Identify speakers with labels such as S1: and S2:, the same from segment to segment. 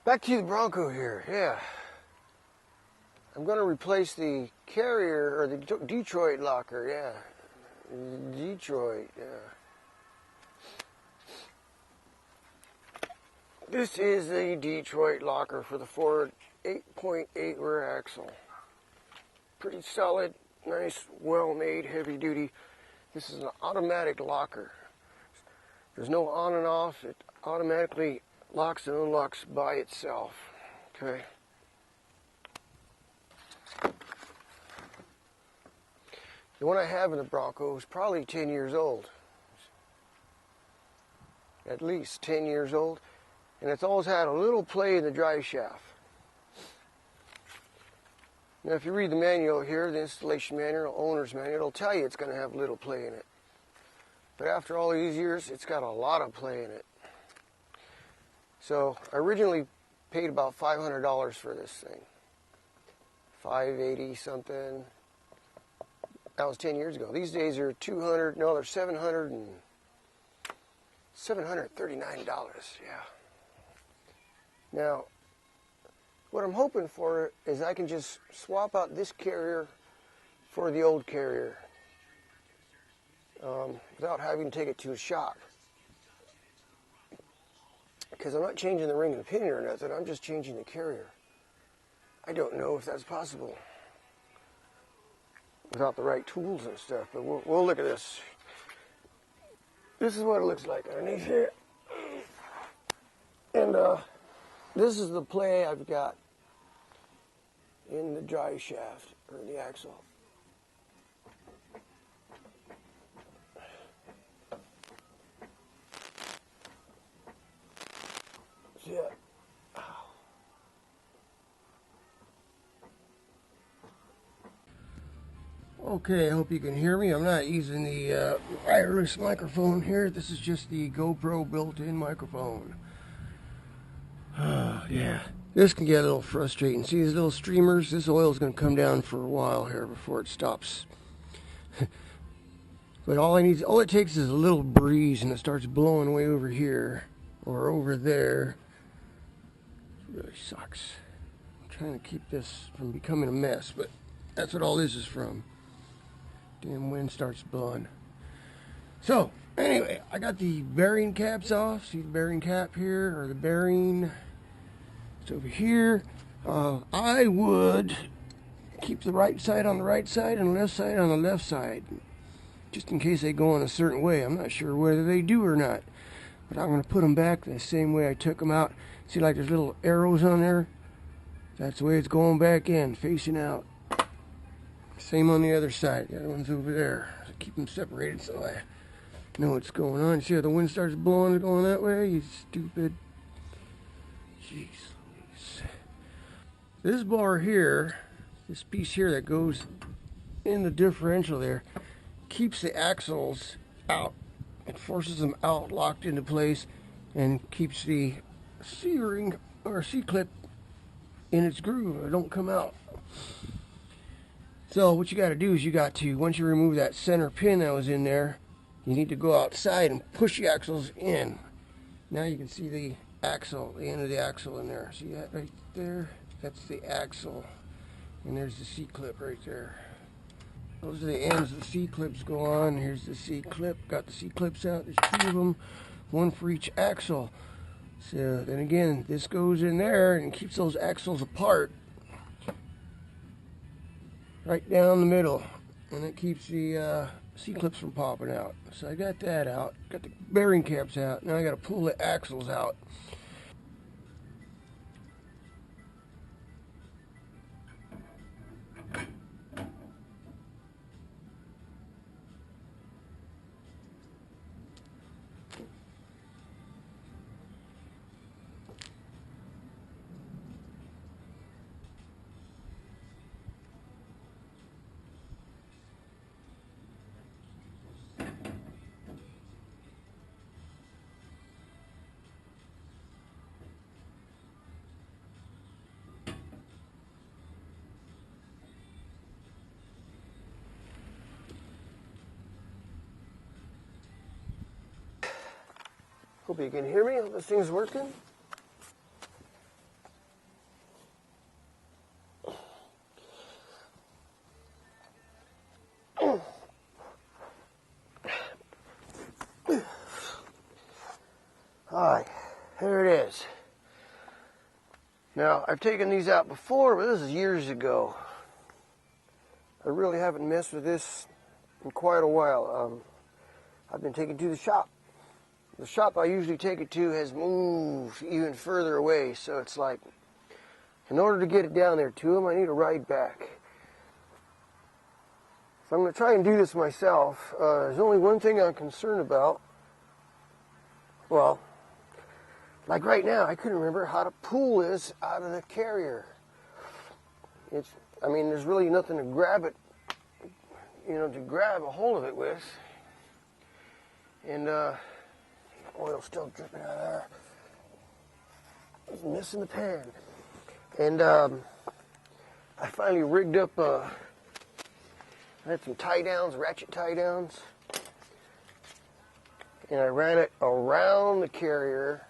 S1: Back to the Bronco here, yeah. I'm going to replace the carrier, or the Detroit locker, yeah. Detroit, yeah. This is the Detroit locker for the Ford 8.8 rear axle. Pretty solid, nice, well-made, heavy-duty. This is an automatic locker. There's no on and off. It automatically locks and unlocks by itself. Okay. The one I have in the Bronco is probably 10 years old. At least 10 years old. And it's always had a little play in the drive shaft. Now if you read the manual here, the installation manual, owner's manual, it'll tell you it's going to have a little play in it. But after all these years, it's got a lot of play in it. So I originally paid about $500 for this thing. $580 something. That was 10 years ago. These days they're $200, no, they're $739, yeah. Now, what I'm hoping for is I can just swap out this carrier for the old carrier without having to take it to a shop. Because I'm not changing the ring and pinion or nothing, I'm just changing the carrier. I don't know if that's possible without the right tools and stuff, but we'll look at this. This is what it looks like underneath here. And this is the play I've got in the drive shaft, or the axle. See that? Okay, I hope you can hear me. I'm not using the wireless microphone here. This is just the GoPro built-in microphone. Yeah, this can get a little frustrating. See these little streamers? This oil is going to come down for a while here before it stops. But all it takes is a little breeze and it starts blowing way over here or over there. It really sucks. I'm trying to keep this from becoming a mess, but that's what all this is from. Damn wind starts blowing. So, anyway, I got the bearing caps off. See the bearing cap here, or the bearing. It's over here. I would keep the right side on the right side and the left side on the left side, just in case they go in a certain way. I'm not sure whether they do or not, but I'm going to put them back the same way I took them out. See, like there's little arrows on there? That's the way it's going back in, facing out. Same on the other side. The other one's over there. So keep them separated so I know what's going on. See how the wind starts blowing and going that way? You stupid. Jeez Louise. This bar here, this piece here that goes in the differential there, keeps the axles out. It forces them out, locked into place, and keeps the C-ring or C-clip in its groove. It don't come out. So what you got to do is you got to, once you remove that center pin that was in there, you need to go outside and push the axles in. Now you can see the axle, the end of the axle in there. See that right there? That's the axle. And there's the C-clip right there. Those are the ends the C-clips go on. Here's the C-clip. Got the C-clips out. There's two of them, one for each axle. So then again, this goes in there and keeps those axles apart. Right down the middle, and it keeps the C-clips from popping out. So I got that out, got the bearing caps out. Now I got to pull the axles out. Hope you can hear me. Hope this thing's working. Hi, there it is. Now, I've taken these out before, but this is years ago. I really haven't messed with this in quite a while. I've been taking it to the shop. The shop I usually take it to has moved even further away, so it's like, in order to get it down there to them, I need a ride back. So I'm going to try and do this myself. There's only one thing I'm concerned about. Well, like right now, I couldn't remember how to pull this out of the carrier. I mean, there's really nothing to grab it, to grab a hold of it with. And oil's still dripping out of there. There's a mess in the pan. And I finally rigged up, I had some tie downs, ratchet tie downs. And I ran it around the carrier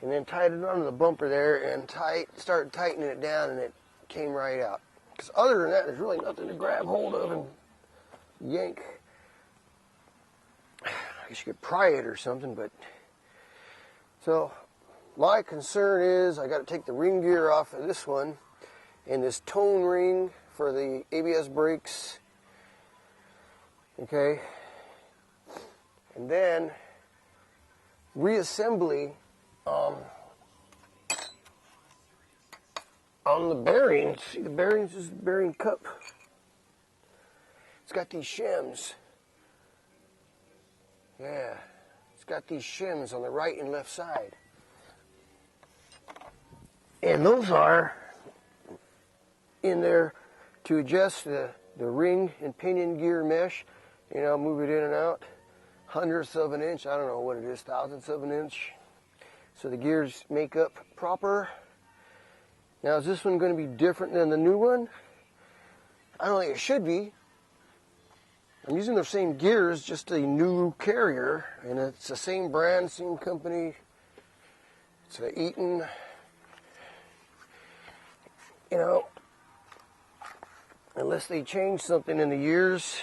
S1: and then tied it onto the bumper there and started tightening it down, and it came right out. Because other than that, there's really nothing to grab hold of and yank. I guess you could pry it or something, but... So, my concern is I got to take the ring gear off of this one and this tone ring for the ABS brakes. Okay. And then reassembly on the bearings. See, the bearings is the bearing cup. It's got these shims. Yeah, it's got these shims on the right and left side. And those are in there to adjust the ring and pinion gear mesh. Move it in and out. Hundredths of an inch, I don't know what it is, thousandths of an inch. So the gears make up proper. Now, is this one going to be different than the new one? I don't think it should be. I'm using the same gears, just a new carrier, and it's the same brand, same company. It's a Eaton. Unless they change something in the years,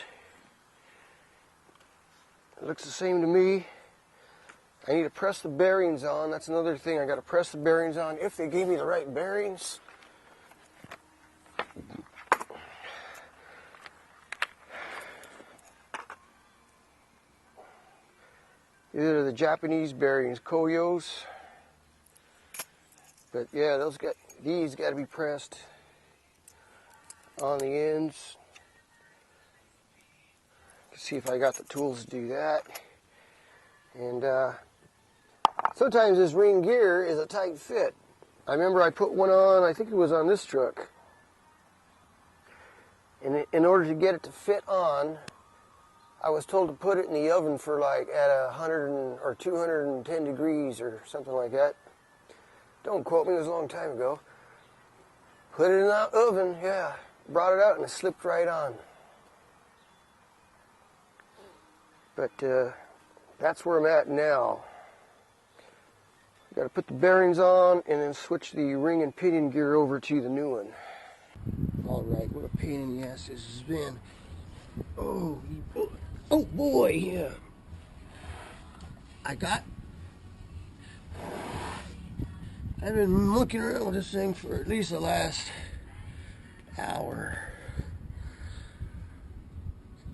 S1: it looks the same to me. I need to press the bearings on. That's another thing. I got to press the bearings on if they gave me the right bearings. These are the Japanese bearings, Koyos. But yeah, these got to be pressed on the ends. See if I got the tools to do that. And sometimes this ring gear is a tight fit. I remember I put one on, I think it was on this truck. And in order to get it to fit on, I was told to put it in the oven for like at 100 or 210 degrees or something like that. Don't quote me, it was a long time ago. Put it in the oven, yeah. Brought it out and it slipped right on. But that's where I'm at now. Got to put the bearings on and then switch the ring and pinion gear over to the new one. All right, what a pain in the ass this has been. Oh boy, yeah. I've been looking around with this thing for at least the last hour.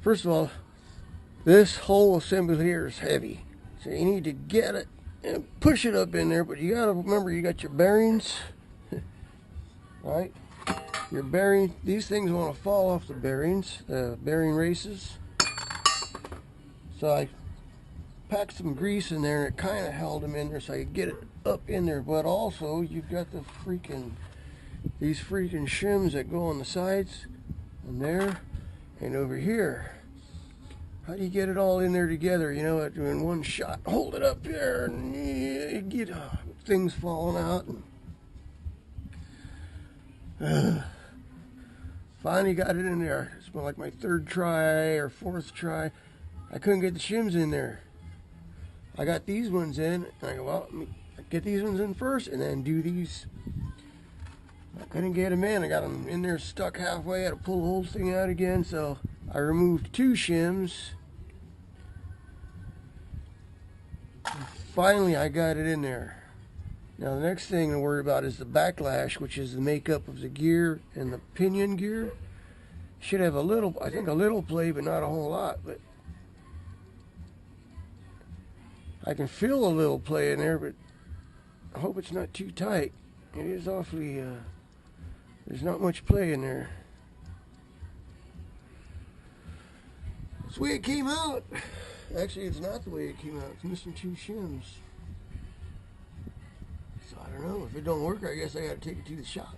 S1: First of all, this whole assembly here is heavy. So you need to get it and push it up in there, but you gotta remember you got your bearings, right? Your bearing, these things want to fall off the bearings, the bearing races. So I packed some grease in there and it kind of held them in there so I could get it up in there. But also you've got these freaking shims that go on the sides and there and over here. How do you get it all in there together, in one shot? Hold it up there and you get things falling out. Finally got it in there. It's been like my third try or fourth try. I couldn't get the shims in there. I got these ones in, and I go, well, let me get these ones in first and then do these. I couldn't get them in. I got them in there stuck halfway. I had to pull the whole thing out again, so I removed 2 shims. finally I got it in there. Now the next thing to worry about is the backlash, which is the makeup of the gear and the pinion gear. Should have a little, I think a little play, but not a whole lot. But I can feel a little play in there, but I hope it's not too tight. It is awfully, there's not much play in there. That's the way it came out. Actually, it's not the way it came out. It's missing 2 shims. So I don't know. If it don't work, I guess I gotta take it to the shop.